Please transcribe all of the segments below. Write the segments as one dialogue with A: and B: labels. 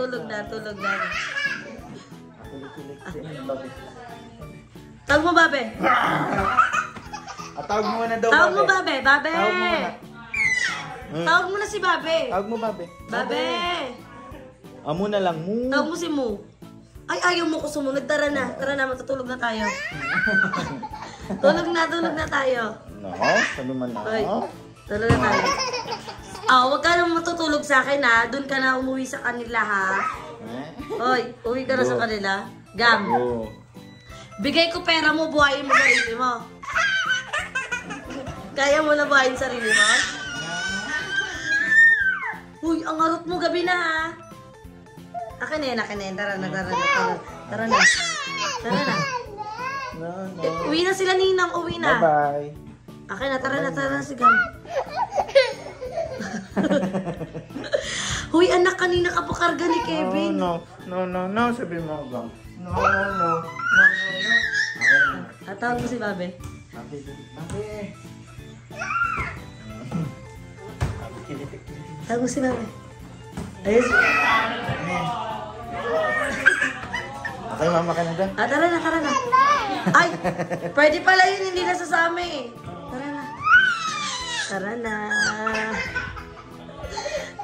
A: tulog na, tulog na.
B: Kilig-kilig si Babe.
A: Tawag mo, Babe.
B: Tawag mo na daw, Babe.
A: Tawag mo, Babe. Babe.
B: Tawag mo na.
A: Tawag mo na si Babe.
B: Tawag mo, Babe.
A: Babe.
B: Muna lang, Mu.
A: Tawag mo si Mu. Ay, ayaw mo ko sumunod. Tara na. Tara na, matutulog na tayo. Tulog na tayo.
B: No, sabi man na.
A: Hoy, tulog na tayo. Huwag ka na matutulog sa akin ha. Doon ka na umuwi sa kanila ha. Hoy, uwi ka na sa kanila. Gam. Bigay ko pera mo, buhayin mo sarili mo. Kaya mo na buhayin sarili mo? Uy, ang harot mo gabi na ha. Akin na yan. Tara na. Tara na. Uwi na sila, Ninang. Uwi na.
B: Bye-bye.
A: Akin na, tara na si Gam. Huy, anak, kanina ka pa karga ni Kevin.
B: No. Sabi mo, Gam. No.
A: Tawag mo si Babe.
B: Babe.
A: Tawag mo si Babe. Ayos.
B: Okay, mama ka na dyan.
A: Tara na. Ay, pwede pala yun, hindi nasasama eh. Tara na.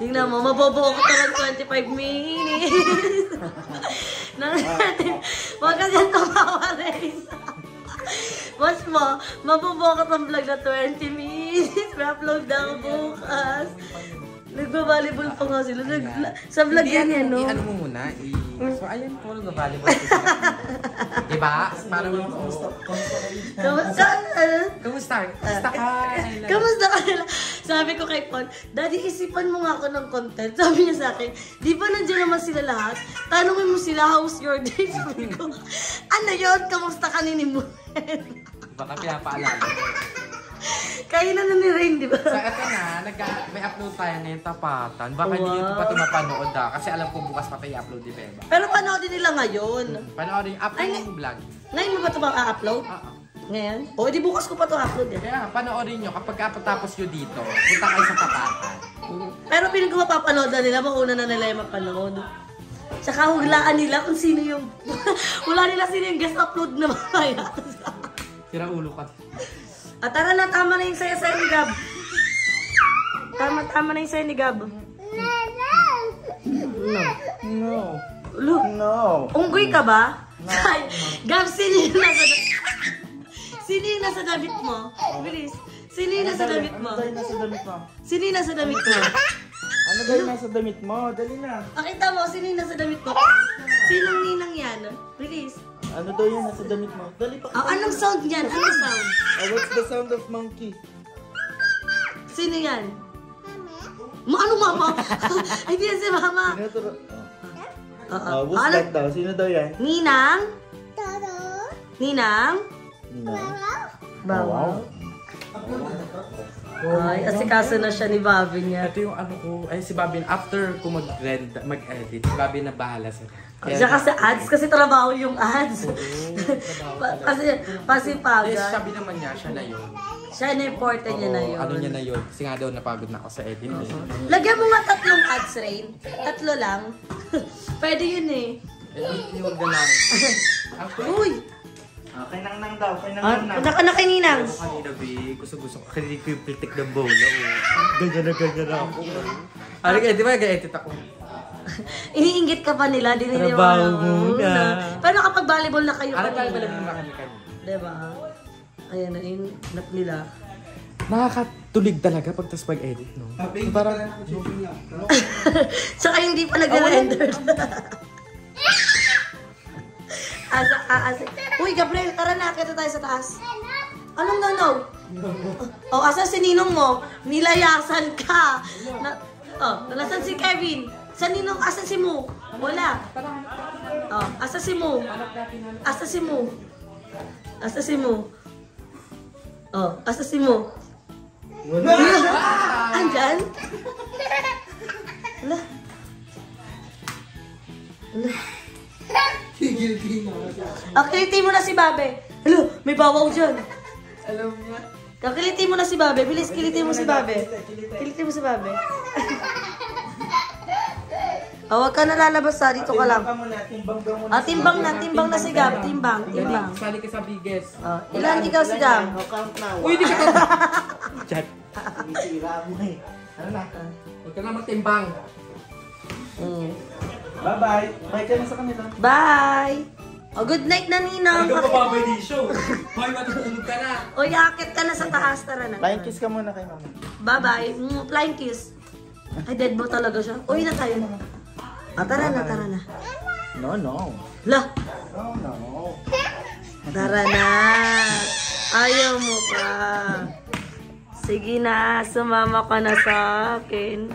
A: Tingnan mo, mabobo ko ng 25 minutes. Huwag ka dyan tumawa rin. Watch mo, mabobo ko ng vlog na 20 minutes. May-upload na ako bukas. Nagbabalibol pa nga sila. Sa vlog yan, no?
C: Ano mo muna? So, ayan po, nagbabalibol sila. Diba? Para mo
A: Kamusta?
C: Kamusta? Kamusta ka?
A: Kamusta ka nila? Sabi ko kay Paul, Daddy, isipan mo nga ako ng content. Sabi niya sa akin, di ba nandiyan naman sila lahat? Tanungin mo sila, how's your day? Sabi ko, ano yun? Kamusta ka ninimuhin?
C: Baka pinapaalala.
A: Kaya na ni Rain, di ba?
C: So, eto na, may upload tayo ngayon tapatan. Baka hindi nyo pa ito mapanood kasi alam ko bukas pa tayo i-upload, di ba?
A: Pero panoodin nila ngayon.
C: Panoorin, upload yung vlog.
A: Ngayon mo ba ito upload?
C: Oo.
A: Ngayon? O, di bukas ko pa ito upload eh.
C: Kaya, panoorin nyo. Kapag tapos nyo dito, punta kayo sa tapatan.
A: Pero piling ko mapapanood na nila, mauna na nila yung mapanood. Tsaka hulaan nila kung sino yung... Hula nila sino yung guest upload na mamaya.
C: Sira ulo ka.
A: Tara na, tama na yung saya-saya ni Gab. Tama na yung saya ni Gab.
B: No.
A: Unggoy ka ba? Ay, Gab, sino yung nasa damit mo? Bilis. Sino yung nasa damit mo? Sino yung nasa damit mo?
B: Ano ba yung nasa damit mo? Dali na.
A: Pakita mo, sino yung nasa damit mo? Sinong ninang yan? Bilis.
B: Ano daw yung nasa damit mo? Dali pa.
A: Anong sound yan? Anong sound?
B: What's the sound of monkey?
A: Sino yan? Ano mama? Ay, di yan si mama.
B: Tinuturo. What's that daw? Sino daw yan?
A: Ninang? Ninang? Bawaw. Ay, asikaso na siya ni Bobby niya.
C: Ito yung ano ko, ay si Bobby, after ko mag-edit, si Bobby na bahala sa
A: Siya kasi ads, kasi trabaho yung ads. Kasi pagod.
C: Yes, sabi naman niya, siya na yun.
A: Siya na important niya na yun.
C: Ano niya na yun. Kasi nga daw napagod na ako sa edit.
A: Lagyan mo nga 3 ads, Rain. 3 lang. Pwede yun eh.
C: Huwag na lang.
A: Uy!
B: Okay nang daw. Kay
A: Nakaninang.
C: Kanina, B. Gusto ko. Kanina ko yung piltik ng bola. Ganyan na ako. Ano kaya, di ba nag-edit ako?
A: Iniinggit ka pa nila, di nila
C: Trabaho muna.
A: Pero kapag volleyball na kayo
C: Ano
A: kanina.
C: pala naman kami kanina?
A: Diba? Ayan na yung nap nila.
C: Nakakatulig talaga pag tas mag-edit, no? Parang...
A: Tsaka hindi pa nag-render. Uy, Gabriel, tara na. Kita tayo sa taas. Anong no? Oh, asa si Ninong mo? Nilayasan ka. Nasaan si Kevin? Sa Ninong, asa si Mo? Wala. Oh, asa si Mo? Asa si Mo? Asa si Mo? Oh, asa si Mo? Andyan? Wala. Wala. Kiliti mo na si Babe. Hello, may bawaw dyan.
C: Alam niya.
A: Kiliti mo na si Babe. Bilis, kiliti mo si Babe. Kiliti mo si Babe. Oh, huwag ka na lalabas ha. Dito ka lang.
B: Timbang ka muna.
A: Ah, timbang na si Gab. Timbang.
C: Sali ka sa biggest.
A: Oh, ilan ikaw si Gab?
B: Count na.
C: Uy, di ka to. Chat.
B: Sira mo eh. Ano na?
C: Huwag ka na magtimbang.
B: Bye-bye. Bye ka na sa kanila.
A: Bye! Oh, good night na, Ninang.
C: Ano ka babay di show? Hoy, matutulog ka na.
A: O, yakit ka na sa taas. Tara na.
B: Flying kiss ka muna kay mama.
A: Bye-bye. Flying kiss. Ay, dead mo talaga siya. Uwi na tayo. Ah, tara na, tara na.
B: No.
A: Lah!
B: No.
A: Tara na. Ayaw mo pa. Sige na, sumama ka na sa akin.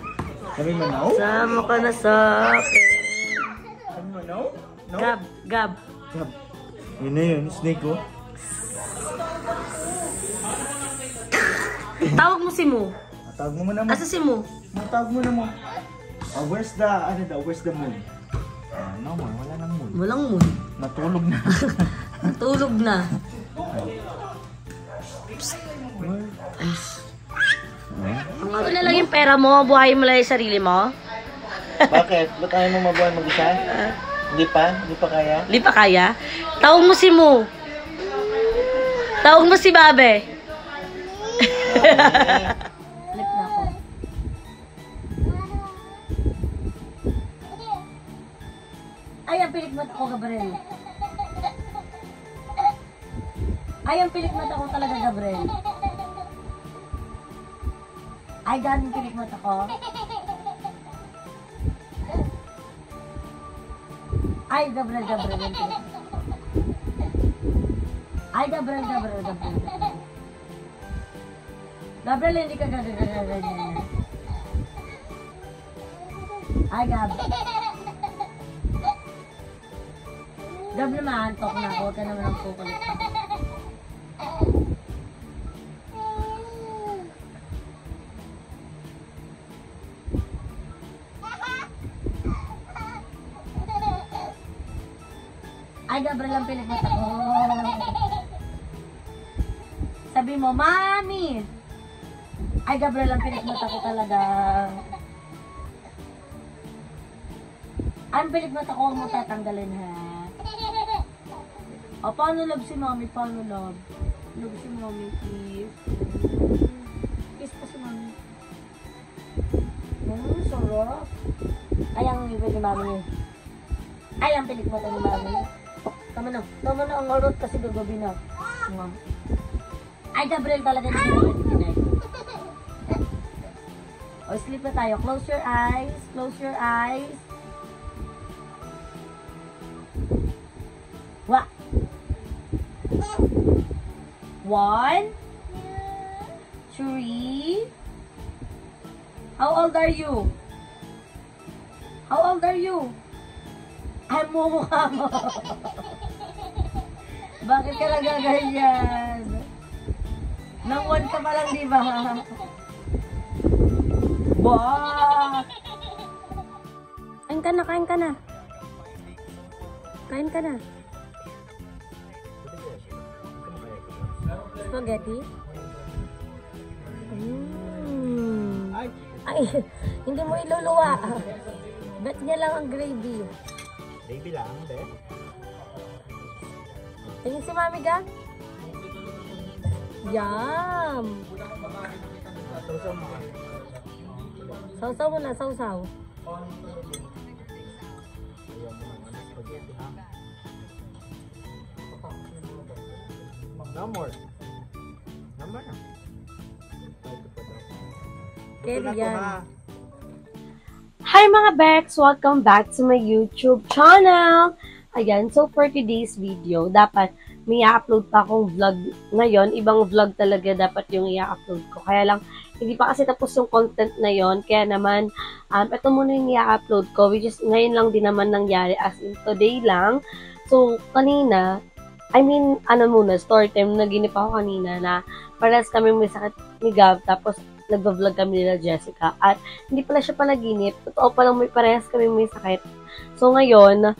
B: Sabi mo no?
A: Sama ka na sa akin.
B: Sabi mo no? No?
A: Gab.
B: Gab. Yun na yun, snake ko.
A: Tawag mo si Mo.
B: Tawag mo muna mo.
A: Asa si Mo?
B: Tawag mo na mo. Where's the moon? No more, wala nang moon.
A: Walang moon.
B: Natulog na.
A: Tulog na. Wala lang yung pera mo, buhayin mo lang yung sarili mo.
B: Bakit? Ba't ayaw mo mabuhay mag-isa? Hindi pa? Hindi pa kaya?
A: Di pa kaya? Tawag mo si Mo. Tawag mo si Babe. Flip na ako. Ay, ang pilik mata ko, Gabriel. Ay, ang pilik mata ko talaga, Gabriel. Ay, galing pilik mata ko. Ay, Gabriel, yung pilik mata ko. Ay, Gabriel. Gabriel, hindi ka ganyan. Ay, Gab. Gab naman, talk na ako. Huwag ka naman ang kukulit pa. Ay, Gabriel, ang pilik mata ko. Sabi mo, Mami! Ay, Gabriel, ang pilik mata ko talaga. Ang pilik mata ko, huwag mo tatanggalin, ha? O, paano love si Mami? Paano love? Love si Mami, please. Kiss pa si Mami. Sarap. Ay, ang ibig ni Mami. Ay, ang pilik mata ni Mami. Tama na ang orot kasi gagabi na. Ay, Gabriel talaga na tonight. O, sleep na tayo. Close your eyes. Close your eyes. Wa. 1, 3. How old are you? How old are you? Ay, mumukha mo. Bakit ka nagaganyan? Nang 1 ka pa lang, di ba? Bah! Kain ka na. Kain ka na. Spaghetti? Ay, hindi mo iluluwa. Bet niya lang ang gravy.
B: Baby lang, be.
A: Tingin si Mami ka? Yum! Sausaw mo na, sausaw.
B: No more.
A: Kaya yan. Hi mga Bex! Welcome back to my YouTube channel! Ayan, so for today's video, dapat may i-upload pa akong vlog ngayon. Ibang vlog talaga dapat yung i-upload ko. Kaya lang, hindi pa kasi tapos yung content na yon. Kaya naman, ito muna yung i-upload ko, which is ngayon lang din naman nangyari, as in today lang. So, kanina, story time, naginip ako kanina na parehas kami may sakit ni Gab, tapos nagba-vlog kami nila Jessica. At hindi pala siya panaginip. Totoo palang parehas kami may sakit. So, ngayon,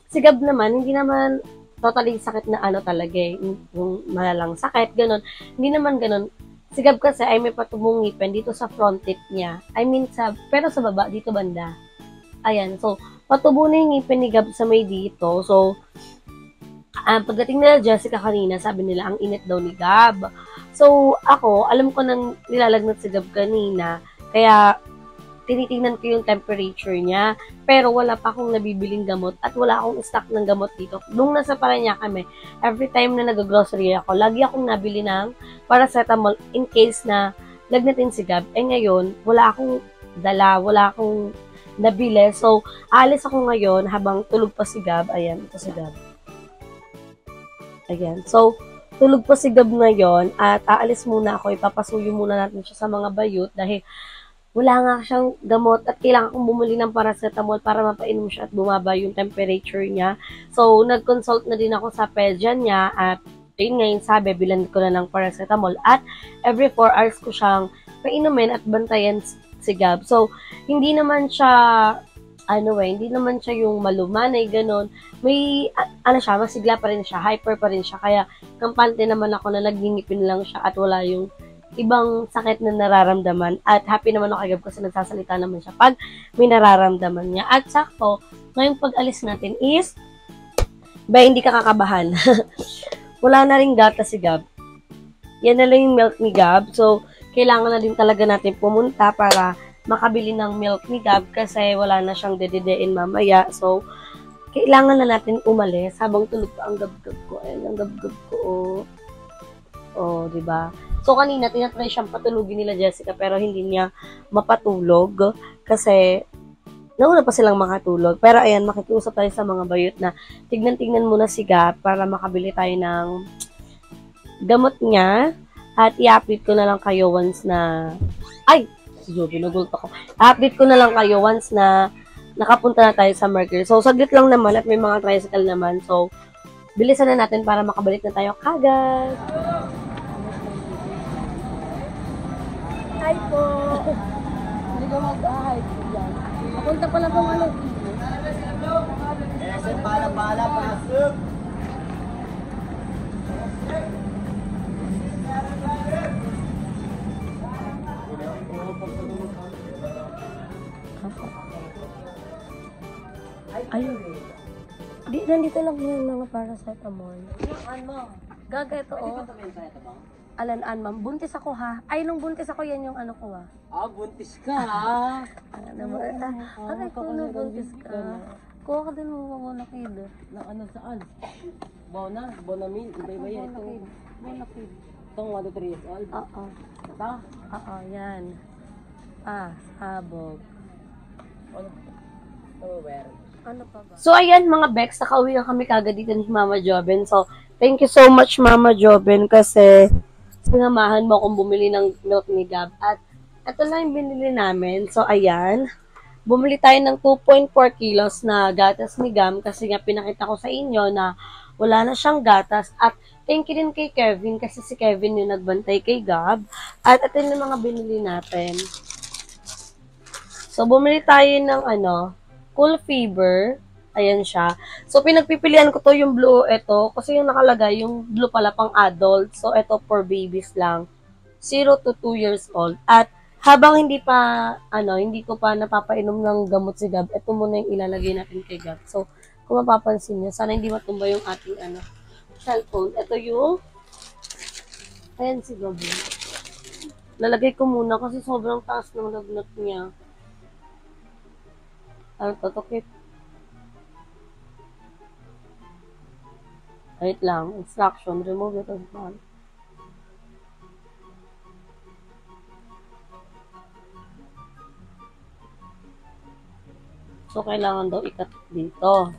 A: si Gab naman, hindi naman totally sakit na talaga yung malalang sakit, ganun. Hindi naman ganun. Si Gab kasi ay may patubong ngipin dito sa front tip niya. Pero sa baba, dito banda.
D: ayan, so, patubo na yung ngipin ni Gab sa may dito. So, pagdating nila Jessica kanina, sabi nila, ang init daw ni Gab. So, ako, alam ko nang nilalagnat si Gab kanina, kaya, tinitingnan ko yung temperature niya, pero wala pa akong nabibiling gamot at wala akong stock ng gamot dito. Nung nasa Parañaque kami, every time na nag-grocery ako, lagi akong nabili ng paracetamol in case na lagnatin si Gab. Eh ngayon, wala akong dala, wala akong nabili. So, aalis ako ngayon habang tulog pa si Gab. Ayan, ito si Gab. Ayan. So, tulog pa si Gab ngayon at aalis muna ako. Ipapasuyo muna natin siya sa mga bayot dahil wala nga siyang gamot at kailangan kong bumili ng paracetamol para mapainom siya at bumaba yung temperature niya. So, nag-consult na din ako sa pedian niya at yun ngayon sabi, bilan ko na ng paracetamol at every 4 hours ko siyang painumin at bantayan si Gab. So, hindi naman siya, hindi naman siya yung malumanay, ganon. May, siya, masigla pa rin siya, hyper pa rin siya. Kaya, kampante naman ako na nagingipin lang siya at wala yung ibang sakit na nararamdaman at happy naman ako kay Gab kasi nagsasalita naman siya pag may nararamdaman niya. At sakto, ngayong pag-alis natin is, hindi ka kakabahan. Wala na rin gatas si Gab. Yan na lang yung milk ni Gab. So, kailangan na din talaga natin pumunta para makabili ng milk ni Gab kasi wala na siyang dedidein mamaya. So, kailangan na natin umalis habang tulog pa ang gab-gab ko. Ayan, ang gab-gab ko. Diba? So, kanina, tinatry siyang patulugin nila Jessica pero hindi niya mapatulog kasi nauna pa silang makatulog. Pero ayan, makikiusap tayo sa mga bayot na tignan-tignan muna si Gab para makabili tayo ng gamot niya at i-update ko na lang kayo once na binugulto ko. I-update ko na lang kayo once na nakapunta na tayo sa Mercury. So, saglit lang naman at may mga tricycle naman. So, bilisan na natin para makabalik na tayo kagad. Hi po! Hindi ko mag-hi po dyan. Papunta pala pong
B: Pala, pasok!
D: Ayun. Nandito lang yung mga paracetamol. Gaga ito, Alan, ma'am. Buntis ako, ha? Ay, nung buntis ako, yan yung ano ko, ha?
E: Buntis ka, ha?
D: Ay, kung buntis ka. Kuha ka din mo mga nakid.
E: Na ano saan? Bonamil, iba-iba yan.
D: Nakid.
E: Itong 1 to 3 years old.
D: Oo.
E: Ito?
D: Oo, yan. Sabog. Ano pa ba? So, ayan mga Bex, nakauwi na kami kagad dito ni Mama Joben. So, thank you so much, Mama Joben, kasi sinamahan mo akong bumili ng milk ni Gab. At ito lang yung binili namin. So, ayan. Bumili tayo ng 2.4 kilos na gatas ni Gam kasi nga pinakita ko sa inyo na wala na siyang gatas. At thank you din kay Kevin kasi si Kevin yung nagbantay kay Gab. At ito yung mga binili natin. So, bumili tayo ng Cool Fever. Ayan siya. So, pinagpipilian ko to yung blue, ito. Kasi yung nakalagay, yung blue pala pang adult. So, ito for babies lang. 0 to 2 years old. At habang hindi ko pa napapainom ng gamot si Gab, ito muna yung ilalagay natin kay Gab. So, kung mapapansin niyo, sana hindi matumba yung ating cellphone. Ito yung, ayan si Gab. Lalagay ko muna kasi sobrang taas ng lagnat niya. Tutokit. Wait lang. Instruction. Remove it as well. So, kailangan daw ikat dito.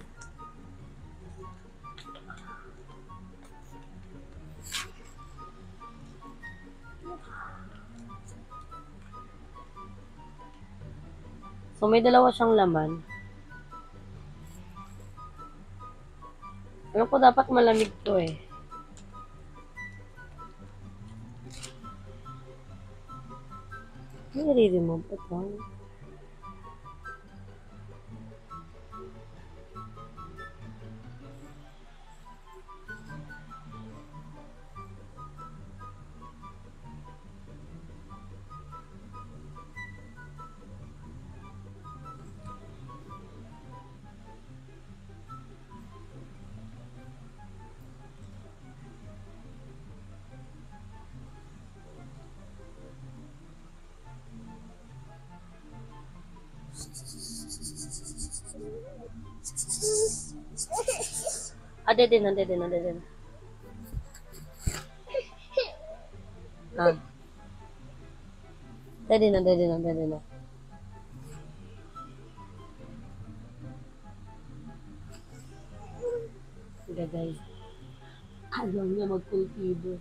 D: So, may dalawa siyang laman. Pero ko dapat malamig to eh. May i-remove ito. Ade din. Ah. Dede na. Sige guys. Ayaw niya mag-cultivo.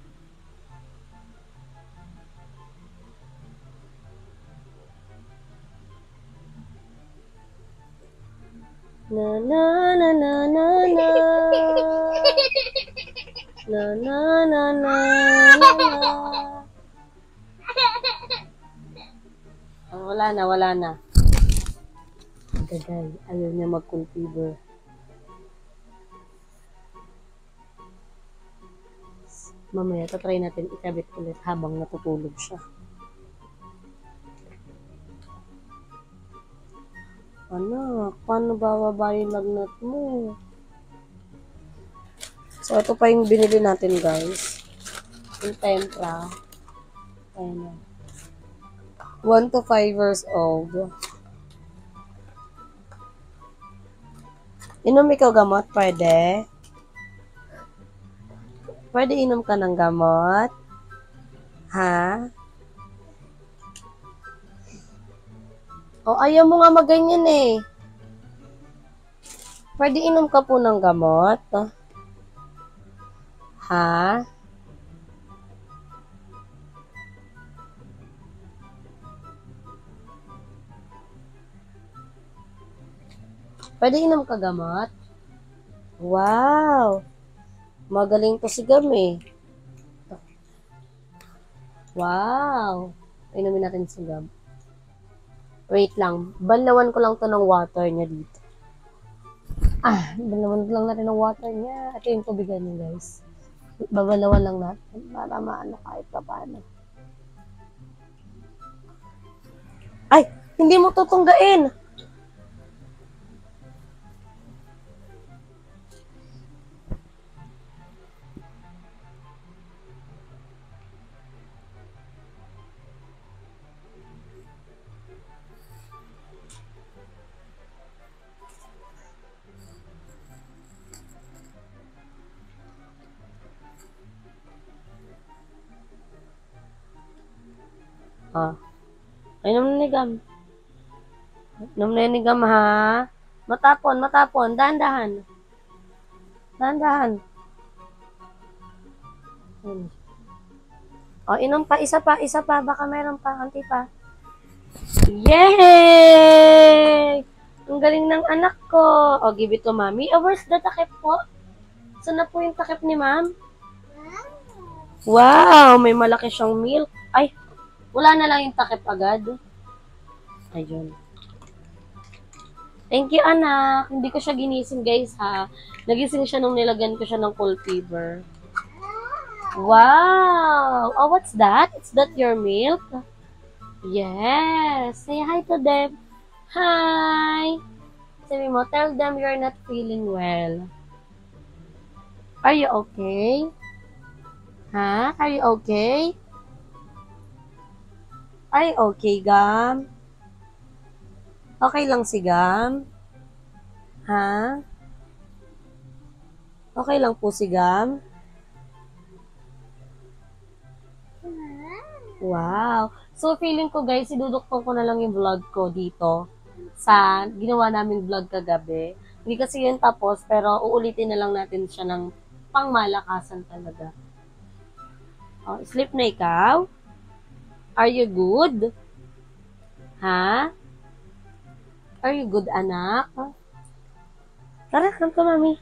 D: Na na na na na na. Na na na na na. Oh, wala na. Gagay, ayaw niya mag-cultivo. Mamaya, tatry natin ikabit ulit habang natutulog siya. Anak, paano bababa yung lagnat mo? So, ito pa yung binili natin, guys. Yung tempra. Ayan na. 1 to 5 years old. Inom ikaw gamot? Pwede? Pwede inom ka ng gamot? Ha? O, ayaw mo nga maganyan eh. Pwede inom ka po ng gamot? Ha? Pwede inom ka gamot? Wow! Magaling to si Gam eh. Wow! Inumin natin si Gam. Wait lang. Banlawan ko lang to ng water niya dito. Banlawan ko lang natin ng water niya. Ito yung tubigan niya, guys. Babalawan lang natin para maano kahit pa paano. Ay! Hindi mo tutunggain! Ay, inom na ni Gam. Inom na ni Gam, ha? Matapon. Dahan-dahan. Inom pa. Isa pa. Baka meron pa. Kanti pa. Yay! Ang galing ng anak ko. Give it to mommy. Where's the takip po? Saan na po yung takip ni ma'am? Wow! May malaki siyang milk. Ay! Wala na lang yung takip agad. Ayun. Thank you, anak. Hindi ko siya ginising, guys, ha. Nagising siya nung nilagyan ko siya ng cold fever. Wow! Oh, what's that? Is that your milk? Yes. Say hi to them. Hi! Sabi mo, tell them you're not feeling well. Are you okay? Ha? Are you okay? Ay, okay, Gam. Okay lang si Gam? Ha? Okay lang po si Gam? Wow. So, feeling ko, guys, idudukton ko na lang yung vlog ko dito sa ginawa naming vlog kagabi. Hindi kasi yun tapos, pero uulitin na lang natin siya ng pangmalakasan talaga. Sleep na ikaw? Are you good? Ha? Are you good, anak? Tara, come to mami.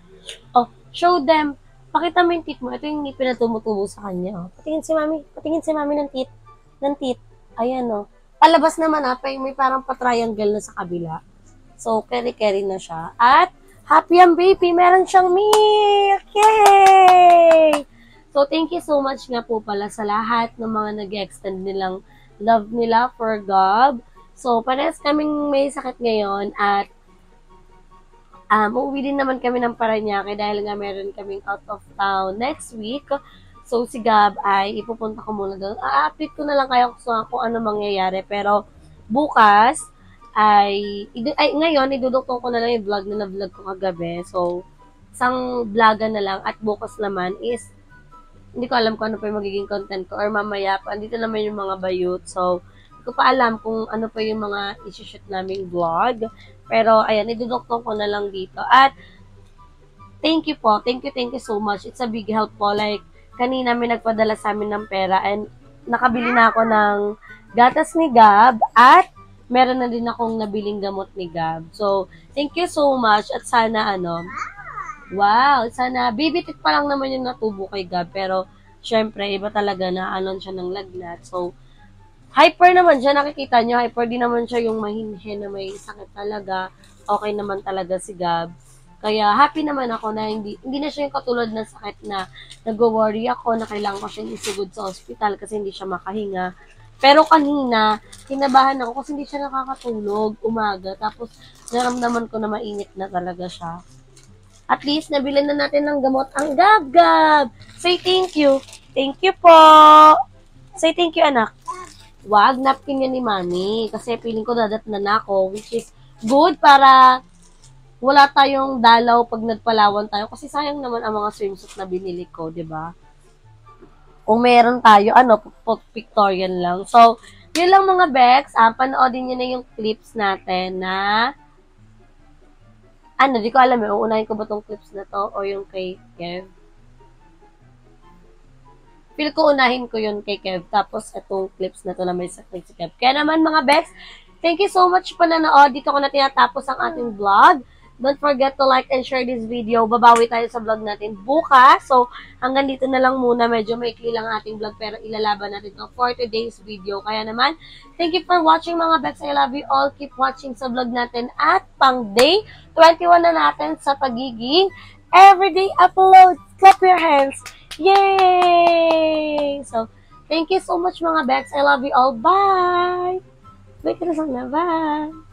D: Show them. Pakita mo yung teeth mo. Ito yung ngipin na tumutubo sa kanya. Patingin si mami ng teeth. Ayan, Palabas naman, may parang pa-triangle na sa kabila. So, carry na siya. At, happy ang baby. Meron siyang milk. Yay! So, thank you so much nga po pala sa lahat ng mga nag-extend nilang love nila for Gab. So, parehas kaming may sakit ngayon at uuwi din naman kami ng Parañaque dahil nga meron kaming out of town next week. So, si Gab ay ipupunta ko muna doon. A-update ko na lang kayo kung ano mangyayari. Pero, bukas, ngayon, idudukto ko na lang yung vlog na na-vlog ko kagabi. So, isang vlogan na lang at bukas naman is, hindi ko alam kung ano pa yung magiging content ko or mamaya pa, andito naman yung mga bayot. So, hindi ko pa alam kung ano pa yung mga isi-shoot naming vlog. Pero, ayan, idudukto ko na lang dito. At, thank you po. Thank you so much. It's a big help po. Like, kanina may nagpadala sa amin ng pera and nakabili na ako ng gatas ni Gab at meron na din akong nabiling gamot ni Gab. So, thank you so much at sana sana bibitit pa lang naman yung natubo kay Gab pero syempre iba talaga na siya ng lagnat. So, hyper naman siya, nakikita nyo, hyper din naman siya yung mahinhin na may sakit talaga. Okay naman talaga si Gab. Kaya happy naman ako na hindi na siya yung katulad ng sakit na nag-worry ako na kailangan ko siyang isugod sa ospital kasi hindi siya makahinga. Pero kanina, kinabahan ako kasi hindi siya nakakatulog umaga. Tapos, naramdaman ko na mainit na talaga siya. At least, nabilan na natin ng gamot ang Gab-Gab. Say thank you. Thank you po. Say thank you, anak. Wag, napkin niya ni Mami. Kasi feeling ko dadatnan na ako. Which is good para wala tayong dalaw pag nagpalawan tayo. Kasi sayang naman ang mga swimsuit na binili ko, di ba? Kung meron tayo, pictorial lang. So, yun lang mga Bex. Panoodin nyo na yung clips natin na di ko alam uunahin ko ba tong clips na to o yung kay Kev. Feel ko unahin ko yun kay Kev. Tapos, itong clips na to na may sakit si Kev. Kaya naman mga Bex, thank you so much pa nanood. Dito ko na tinatapos ang ating vlog. Don't forget to like and share this video. Babawi tayo sa vlog natin bukas. So, hanggang dito na lang muna. Medyo maikli lang ating vlog pero ilalaban natin to for today's video. Kaya naman, thank you for watching mga Bex. I love you all. Keep watching sa vlog natin at pang day 21 na natin sa pagiging everyday upload. Clap your hands. Yay! So, thank you so much mga Bex. I love you all. Bye! Wait ka na sana. Bye!